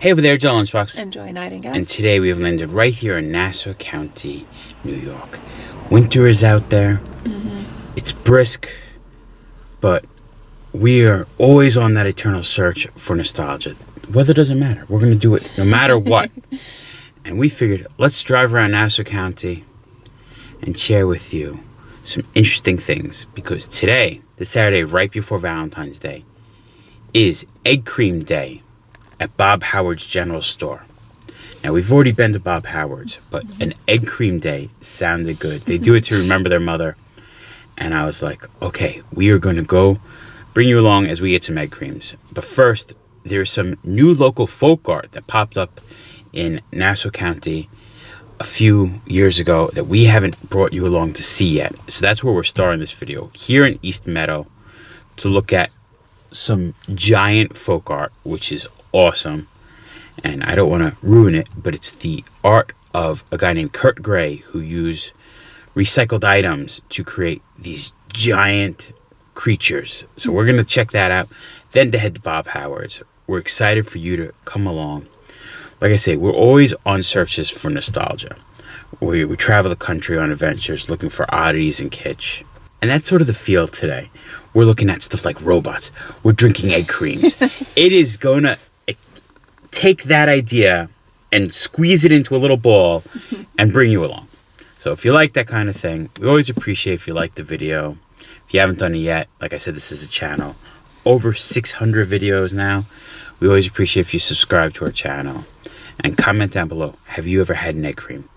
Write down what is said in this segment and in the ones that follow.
Hey over there, Joe Lunchbox. And Joy Nightingale. And today we have landed right here in Nassau County, New York. Winter is out there. It's brisk, but we are always on that eternal search for nostalgia. Weather doesn't matter. We're going to do it no matter what. And we figured, let's drive around Nassau County and share with you some interesting things. Because today, the Saturday right before Valentine's Day, is Egg Cream Day at Bob Howard's General Store. Now, we've already been to Bob Howard's, but an Egg Cream Day sounded good. They do it to remember their mother. And I was like, okay, we are going to go bring you along as we get some egg creams. But first, there's some new local folk art that popped up in Nassau County a few years ago that we haven't brought you along to see yet. So that's where we're starting this video, here in East Meadow, to look at some giant folk art, which is awesome. And I don't want to ruin it, but it's the art of a guy named Kurt Gray who used recycled items to create these giant creatures. So we're going to check that out, then to head to Bob Howard's. We're excited for you to come along. Like I say, we're always on searches for nostalgia. We travel the country on adventures looking for oddities and kitsch. And that's sort of the feel today. We're looking at stuff like robots. We're drinking egg creams. It is going to take that idea and squeeze it into a little ball and bring you along. So if you like that kind of thing, we always appreciate if you like the video. If you haven't done it yet, like I said, this is a channel. Over 600 videos now. We always appreciate if you subscribe to our channel. And comment down below, have you ever had an egg cream?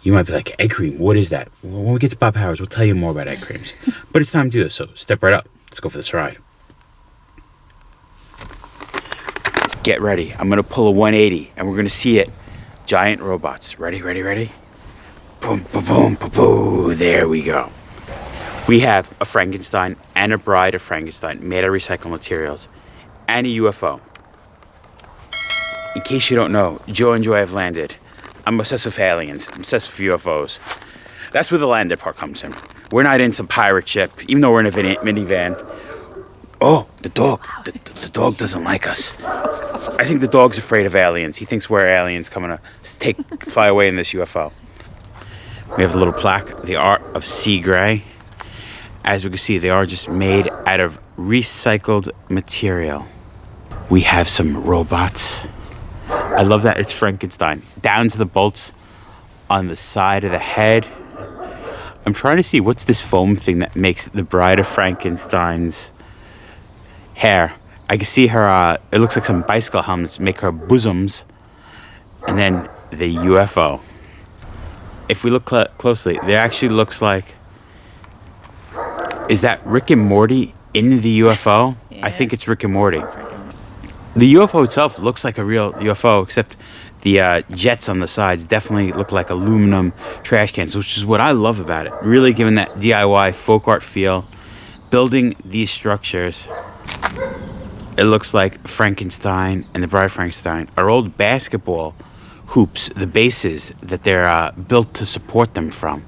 You might be like, egg cream, what is that? Well, when we get to Bob Howard's, we'll tell you more about egg creams. But it's time to do this, so step right up. Let's go for this ride. Let's get ready. I'm going to pull a 180, and we're going to see it. Giant robots. Ready, ready, ready? Boom, boom, boom, boom, boom. There we go. We have a Frankenstein and a bride of Frankenstein made of recycled materials and a UFO. In case you don't know, Joe and Joy have landed. I'm obsessed with aliens. I'm obsessed with UFOs. That's where the landed part comes in. We're not in some pirate ship, even though we're in a minivan. Oh, the dog. The dog doesn't like us. I think the dog's afraid of aliens. He thinks we're aliens coming to fly away in this UFO. We have a little plaque, the art of Sea Gray. As we can see, they are just made out of recycled material. We have some robots. I love that it's Frankenstein. Down to the bolts on the side of the head. I'm trying to see what's this foam thing that makes the bride of Frankenstein's hair. I can see her, it looks like some bicycle helmets make her bosoms. And then the UFO. If we look closely, there actually looks like, is that Rick and Morty in the UFO? Yeah. I think it's Rick and Morty. The UFO itself looks like a real UFO, except the jets on the sides definitely look like aluminum trash cans, which is what I love about it. Really giving that DIY folk art feel. Building these structures. It looks like Frankenstein and the Bride of Frankenstein are old basketball hoops, the bases that they're built to support them from.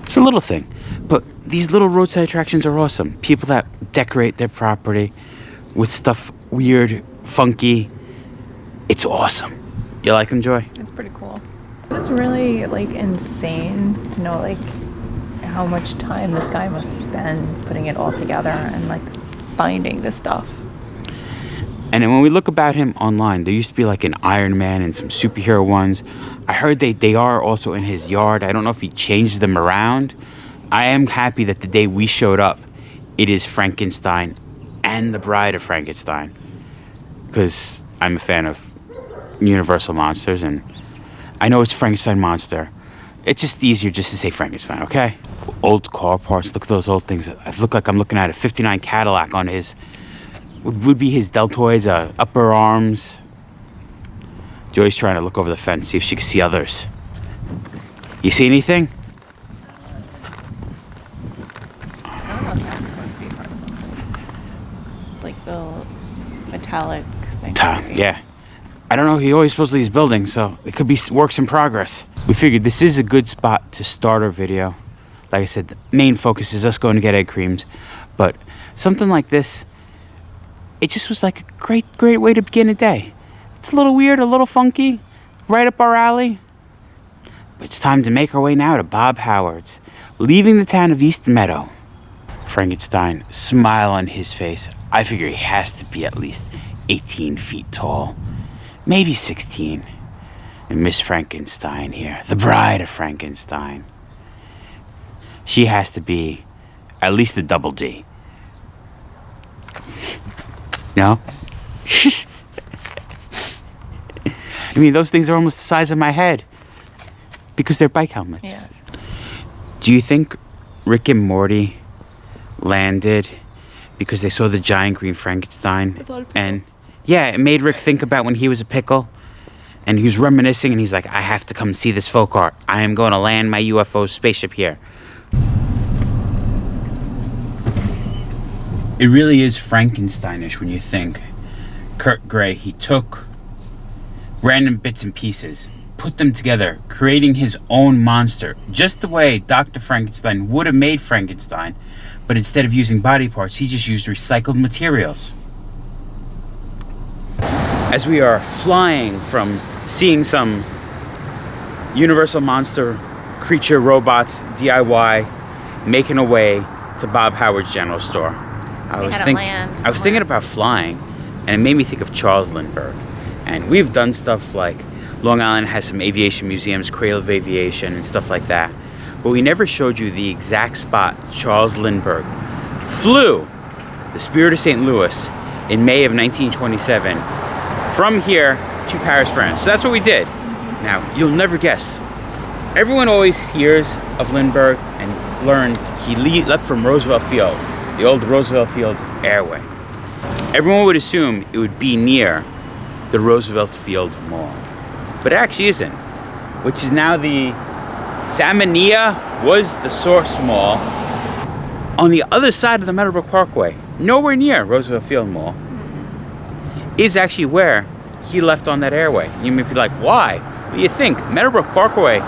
It's a little thing, but these little roadside attractions are awesome. People that decorate their property with stuff weird, funky. It's awesome. You like them, Joy? It's pretty cool. It's really insane to know how much time this guy must spend putting it all together and finding this stuff. And then when we look about him online, there used to be an Iron Man and some superhero ones. I heard they are also in his yard. I don't know if he changed them around. I am happy that the day we showed up, it is Frankenstein and the Bride of Frankenstein. Because I'm a fan of Universal Monsters, and I know it's Frankenstein Monster. It's just easier just to say Frankenstein, okay? Old car parts, look at those old things. I look like I'm looking at a 59 Cadillac on his... would be his deltoids, upper arms. Joy's trying to look over the fence, see if she can see others. You see anything? I don't know if that's supposed to be part of them. The metallic thing. Yeah. I don't know, he always supposedly is building, so it could be works in progress. We figured this is a good spot to start our video. Like I said, the main focus is us going to get egg creams. But something like this, it just was like a great way to begin a day. It's a little weird, a little funky, right up our alley. But it's time to make our way now to Bob Howard's, leaving the town of East Meadow. Frankenstein, smile on his face. I figure he has to be at least 18 feet tall, maybe 16. And Miss Frankenstein here, the bride of Frankenstein, she has to be at least a double D. No? I mean, those things are almost the size of my head because they're bike helmets. Yes. Do you think Rick and Morty landed because they saw the giant green Frankenstein? And yeah, it made Rick think about when he was a pickle. And he was reminiscing, and he's like, I have to come see this folk art. I am going to land my UFO spaceship here. It really is Frankensteinish when you think. Kurt Gray, he took random bits and pieces, put them together, creating his own monster, just the way Dr. Frankenstein would have made Frankenstein, but instead of using body parts, he just used recycled materials. As we are flying from seeing some Universal Monster creature robots DIY, making a way to Bob Howard's General Store. I was thinking about flying, and it made me think of Charles Lindbergh. And we've done stuff like Long Island has some aviation museums, Cradle of Aviation and stuff like that. But we never showed you the exact spot Charles Lindbergh flew the Spirit of St. Louis in May of 1927 from here to Paris, France. So that's what we did. Now, you'll never guess. Everyone always hears of Lindbergh and learned he left from Roosevelt Field, the old Roosevelt Field Airway. Everyone would assume it would be near the Roosevelt Field Mall. But it actually isn't, which is now the Salmonia was the Source Mall on the other side of the Meadowbrook Parkway, nowhere near Roosevelt Field Mall, is actually where he left on that airway. You may be like, why? What do you think? Meadowbrook Parkway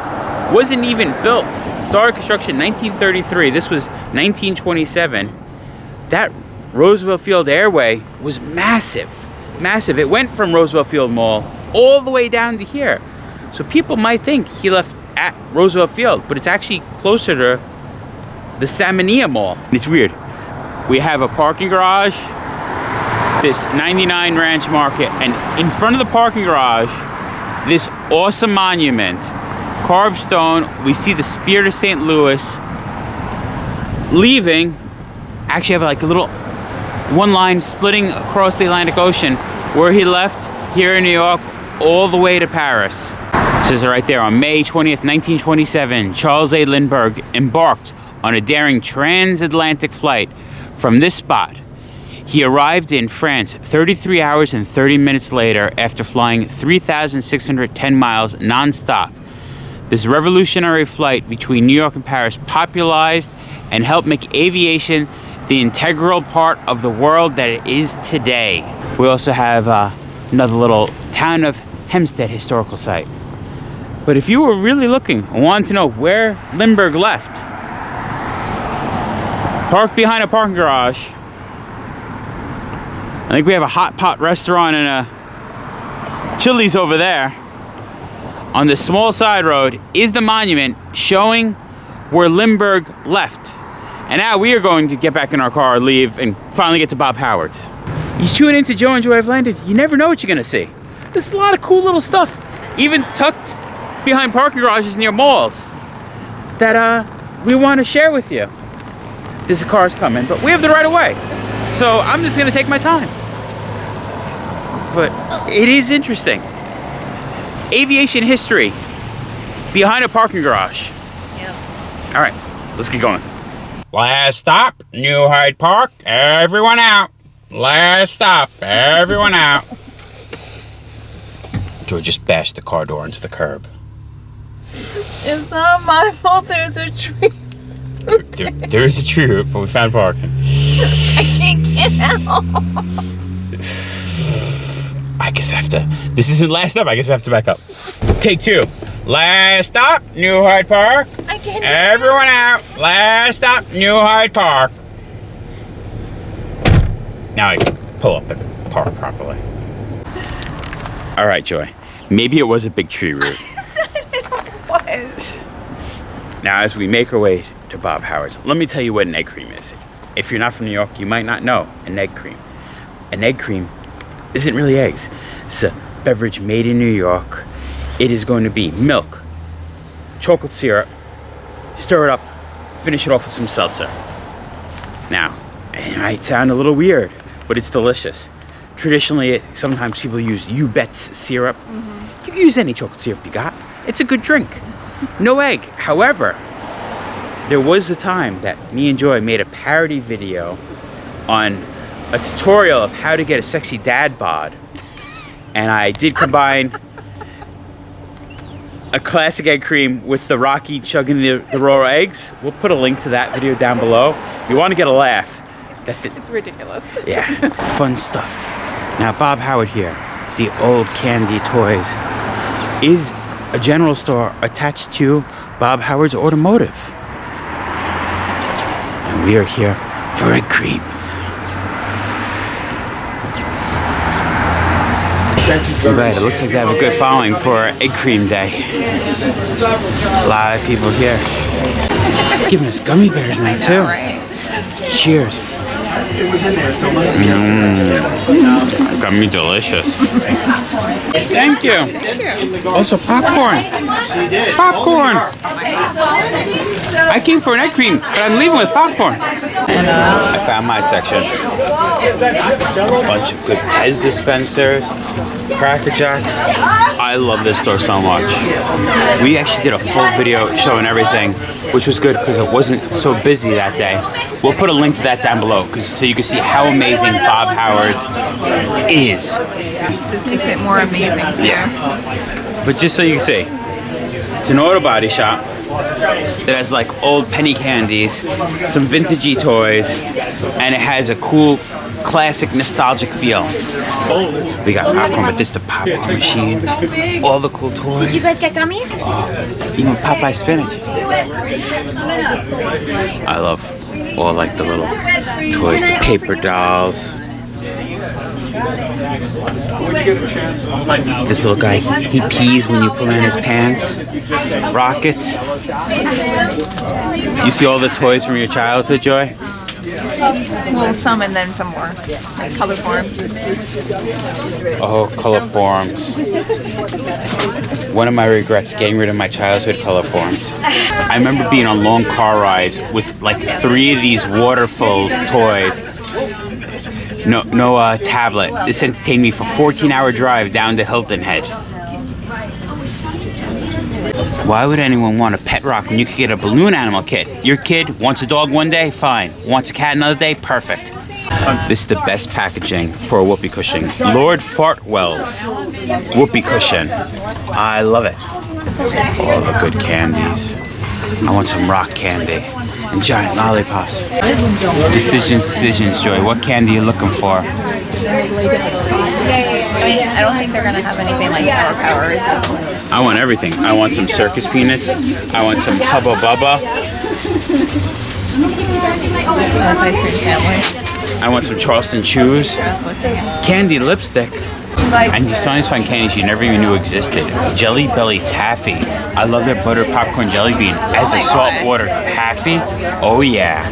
wasn't even built. Started construction in 1933. This was 1927. That Roosevelt Field Airway was massive. Massive. It went from Roosevelt Field Mall all the way down to here. So people might think he left at Roosevelt Field, but it's actually closer to the Salmonia Mall. It's weird. We have a parking garage, this 99 Ranch Market, and in front of the parking garage, this awesome monument, carved stone. We see the Spirit of St. Louis leaving. Actually have like a little one line splitting across the Atlantic Ocean where he left here in New York all the way to Paris. It says it right there. On May 20th, 1927, Charles A. Lindbergh embarked on a daring transatlantic flight from this spot. He arrived in France 33 hours and 30 minutes later after flying 3,610 miles non-stop. This revolutionary flight between New York and Paris popularized and helped make aviation the integral part of the world that it is today. We also have another little town of Hempstead historical site. But if you were really looking and wanted to know where Lindbergh left, parked behind a parking garage. I think we have a hot pot restaurant and a Chili's over there. On this small side road is the monument showing where Lindbergh left. And now we are going to get back in our car, leave, and finally get to Bob Howard's. You tune into Joe and Joy Have Landed, you never know what you're gonna see. There's a lot of cool little stuff, even tucked behind parking garages near malls, that we want to share with you. There's cars coming, but we have the right of way. So I'm just gonna take my time. But it is interesting. Aviation history behind a parking garage. Yep. All right, let's get going. Last stop, New Hyde Park. Everyone out. Last stop, everyone out. Joy just bashed the car door into the curb. It's not my fault there's a tree. There is a tree root, but we found parking. I can't get out. I guess I have to. This isn't last stop. I guess I have to back up. Take two. Last stop, New Hyde Park. I can't. Everyone out. Last stop, New Hyde Park. Now I can. pull up and park properly. All right, Joy. Maybe it was a big tree root. What? Now, as we make our way to Bob Howard's, let me tell you what an egg cream is. If you're not from New York, you might not know an egg cream. An egg cream isn't really eggs. It's a beverage made in New York. It is going to be milk, chocolate syrup, stir it up, finish it off with some seltzer. Now, it might sound a little weird, but it's delicious. Traditionally, sometimes people use You Bet's syrup. You can use any chocolate syrup you got. It's a good drink. No egg. However, there was a time that me and Joy made a parody video on a tutorial of how to get a sexy dad bod. And I did combine a classic egg cream with the Rocky chugging the raw eggs. We'll put a link to that video down below. You want to get a laugh. It's ridiculous. Yeah, fun stuff. Now, Bob Howard here, the old candy toys, is a general store attached to Bob Howard's Automotive. And we are here for egg creams. Right, it looks like they have a good following for Egg Cream Day. A lot of people here. They're giving us gummy bears now, too. Cheers. Gummy delicious. Thank you. Also popcorn. Popcorn. I came for an egg cream, but I'm leaving with popcorn. I found my section. A bunch of good Pez dispensers, Cracker Jacks. I love this store so much. We actually did a full video showing everything, which was good because it wasn't so busy that day. We'll put a link to that down below so you can see how amazing Bob Howard's is. This makes it more amazing too. Yeah. But just so you can see, it's an auto body shop that has like old penny candies, some vintagey toys, and it has a cool, classic, nostalgic feel. We got popcorn, but this is the popcorn machine. All the cool toys. Did you guys get gummies? Oh, even Popeye spinach. I love all like the little toys, the paper dolls. This little guy, he pees when you pull down his pants. Rockets. You see all the toys from your childhood, Joy? Well, some and then some more. Like color forms. Oh, color forms. One of my regrets, getting rid of my childhood color forms. I remember being on long car rides with like 3 of these Waterfuls toys. No tablet. This entertained me for a 14-hour drive down to Hilton Head. Why would anyone want a pet rock when you could get a balloon animal kit? Your kid wants a dog one day? Fine. Wants a cat another day? Perfect. This is the best packaging for a whoopee cushion. Lord Fartwell's whoopee cushion. I love it. All the good candies. I want some rock candy and giant lollipops. Decisions, Joy. What candy are you looking for? I mean, I don't think they're gonna have anything like Power Powers. I want everything. I want some circus peanuts. I want some Hubba Bubba. That's ice cream sandwich. I want some Charleston Chews. Candy lipstick. And you sometimes find candies you never even knew existed. Jelly Belly Taffy. I love their butter popcorn jelly bean as a saltwater taffy. Oh yeah.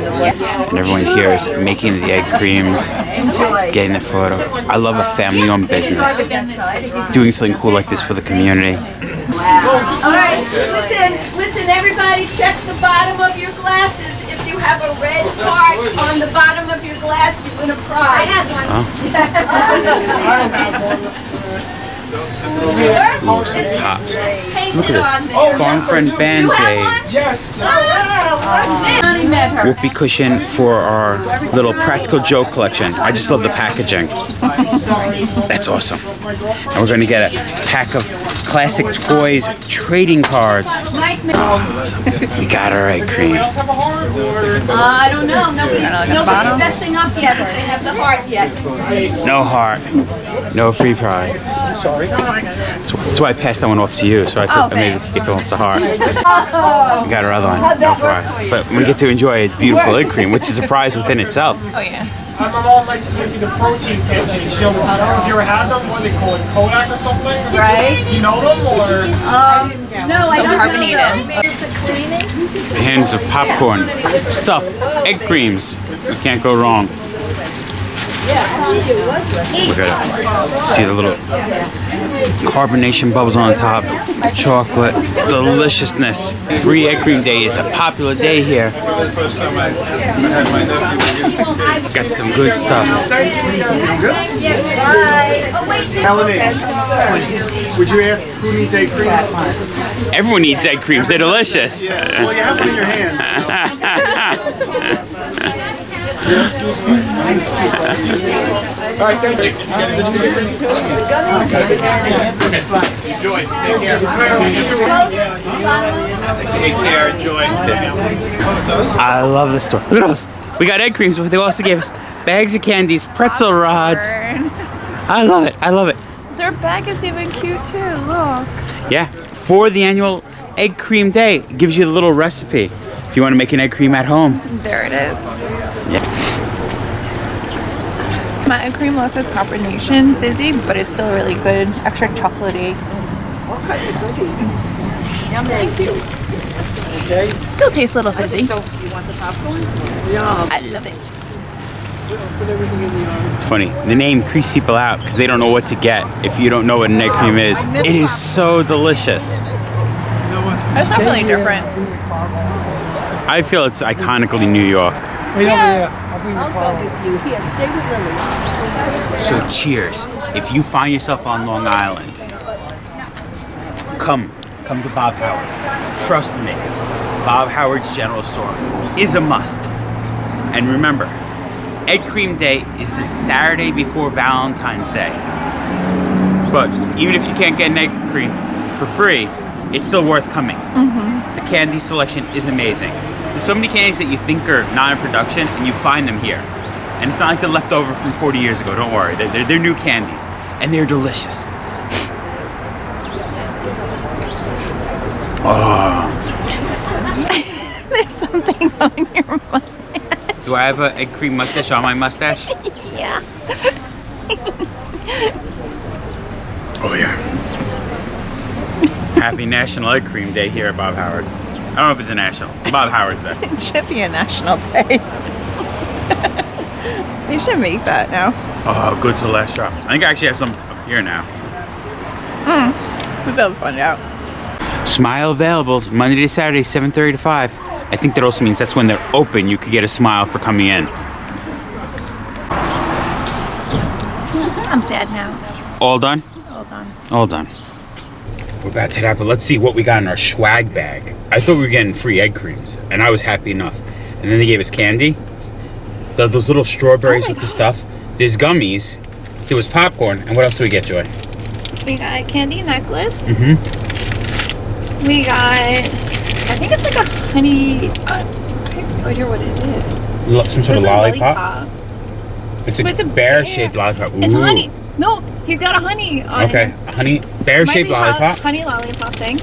And everyone here is making the egg creams, getting the photo. I love a family-owned business. Doing something cool like this for the community. All right, listen, everybody, check the bottom of your glasses. If you have a red heart on the bottom of your glass, you win a prize. I have one. Ooh, some pops. Look at this. Farm Friend Band-Aid. Yes. Whoopee cushion for our little Practical Joke collection. I just love the packaging. That's awesome. And we're going to get a pack of classic toys trading cards. Awesome. We got our egg cream. I don't know. Nobody's messing up yet. They have the heart yet. No heart. No free prize. That's why I passed that one off to you, so I could maybe get the heart. We got our other one, no prize. But we get to enjoy a beautiful egg cream, which is a prize within itself. Oh yeah. My mom likes to make me the protein pancakes. You know, have you ever had them? What do they call it? Kodak or something? Right. You know them or? No, I don't carbonated. know. Hands of popcorn, stuff, egg creams. You can't go wrong. Look at it. See the little carbonation bubbles on the top. Chocolate. Deliciousness. Free egg cream day is a popular day here. Got some good stuff. Melanie, would you ask who needs egg creams? Everyone needs egg creams. They're delicious. Yeah. Well, you have them in your hands. All right, thank you. Enjoy. Take care. Enjoy. I love this store. Look at us. We got egg creams, but they also gave us bags of candies, pretzel rods. I love it. I love it. Their bag is even cute too. Look. Yeah. For the annual egg cream day, it gives you a little recipe if you want to make an egg cream at home. There it is. Yeah. My egg cream lost its carbonation, fizzy, but it's still really good. Extra chocolatey. All kinds of goodies. Thank you. Still tastes a little fizzy. You want the popcorn? I love it. It's funny. The name creeps people out because they don't know what to get if you don't know what an egg cream is. It is so delicious. It's definitely different. I feel it's iconically New York. Wait over there. I'll bring the I'll car. go with you. Here, stay with Lily. So cheers. If you find yourself on Long Island, come to Bob Howard's. Trust me, Bob Howard's General Store is a must. And remember, Egg Cream Day is the Saturday before Valentine's Day. But even if you can't get an egg cream for free, it's still worth coming. The candy selection is amazing. There's so many candies that you think are not in production, and you find them here. And it's not like they're left over from 40 years ago. Don't worry, they're new candies, and they're delicious. Oh, There's something on your mustache. do I have an egg cream mustache on my mustache? Yeah. Oh yeah. Happy National Egg Cream Day here at Bob Howard. I don't know if it's a national. It's Bob Howard's Day. It should be a national day. They should make that now. Oh, good to the last drop. I think I actually have some up here now. We'll be able to find out. Smile availables Monday to Saturday, 7:30 to 5. I think that also means that's when they're open. You could get a smile for coming in. I'm sad now. All done? Hold on. All done. We're about to that, but let's see what we got in our swag bag. I thought we were getting free egg creams, and I was happy enough. And then they gave us candy. Those little strawberries with the stuff. There's gummies. There was popcorn. And what else do we get, Joy? We got a candy necklace. Mm-hmm. We got, I think it's like a honey, I have no idea what it is. Some sort of It's a lollipop? It's It's a a bear-shaped bear. lollipop. It's Ooh. honey. No, he's got a honey on it. Okay, a honey Might bear-shaped be lollipop. honey lollipop thing.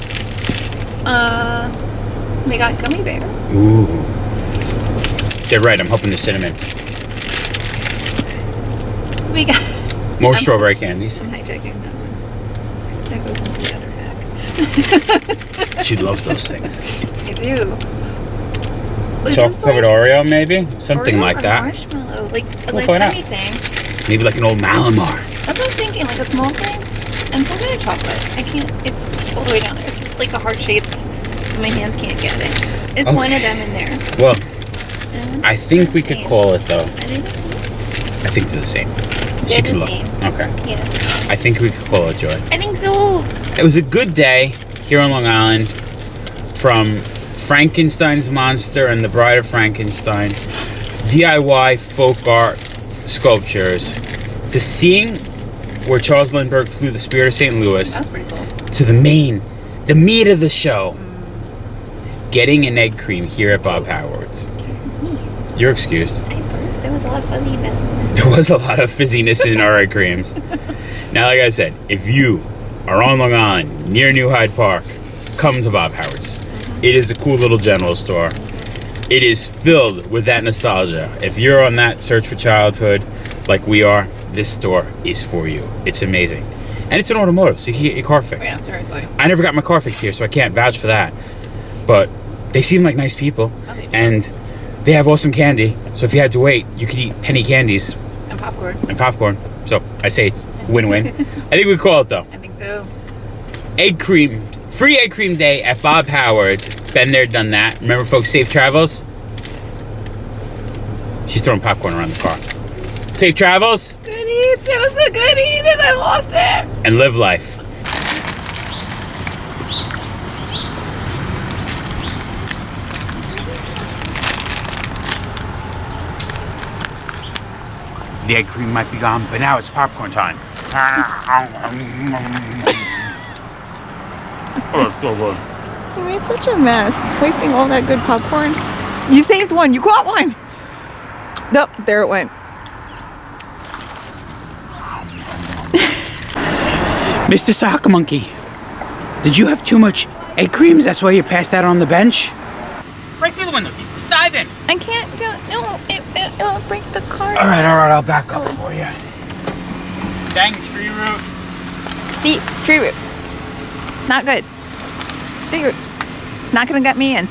We got gummy bears. Ooh. They're right, I'm hoping they're cinnamon. We got More strawberry candies. I'm hijacking that one. That goes into the other bag. She loves those things. I do. Is Chocolate this covered like Oreo, maybe? Something Oreo like or that. Marshmallow, like We'll find out. anything. Maybe like an old Malamar. That's what I'm thinking, like a small thing and some kind of chocolate. I can't. It's all the way down there. It's like a heart shaped. My hands can't get it. It's one of them in there. Well, And I think we could same. call it though. Are they the same? I think they're the same. They're She the can look. same. Okay. Yeah. I think we could call it Joy. I think so. It was a good day here on Long Island, from Frankenstein's monster and the Bride of Frankenstein, DIY folk art sculptures, to seeing where Charles Lindbergh flew the Spirit of St. Louis, That was pretty cool. to the meat of the show, getting an egg cream here at Bob Howard's. Excuse me. You're excused. I burped. There was a lot of fuzziness in there. There was a lot of fizziness in our egg creams. Now, like I said, if you are on Long Island, near New Hyde Park, come to Bob Howard's. It is a cool little general store. It is filled with that nostalgia. If you're on that search for childhood, like we are, this store is for you. It's amazing. And it's an automotive, so you can get your car fixed. Yeah, seriously. I never got my car fixed here, so I can't vouch for that. But they seem like nice people. And they have awesome candy. So if you had to wait, you could eat penny candies. And popcorn. So I say it's win-win. I think we call it, though. I think so. Egg cream. Free egg cream day at Bob Howard's. Been there, done that. Remember, folks, safe travels? She's throwing popcorn around the car. Safe travels. Good eats. It was a good eat and I lost it. And live life. The egg cream might be gone, but now it's popcorn time. Oh, it's so good. You made such a mess, wasting all that good popcorn. You saved one. You caught one. Nope, there it went. Mr. Soccer Monkey, did you have too much egg creams? That's why you passed out on the bench? Right through the window. Just dive in. I can't go. No, it'll break the car. All right, I'll back up for you. Dang tree root. See, tree root. Not good. Tree root. Not gonna get me in.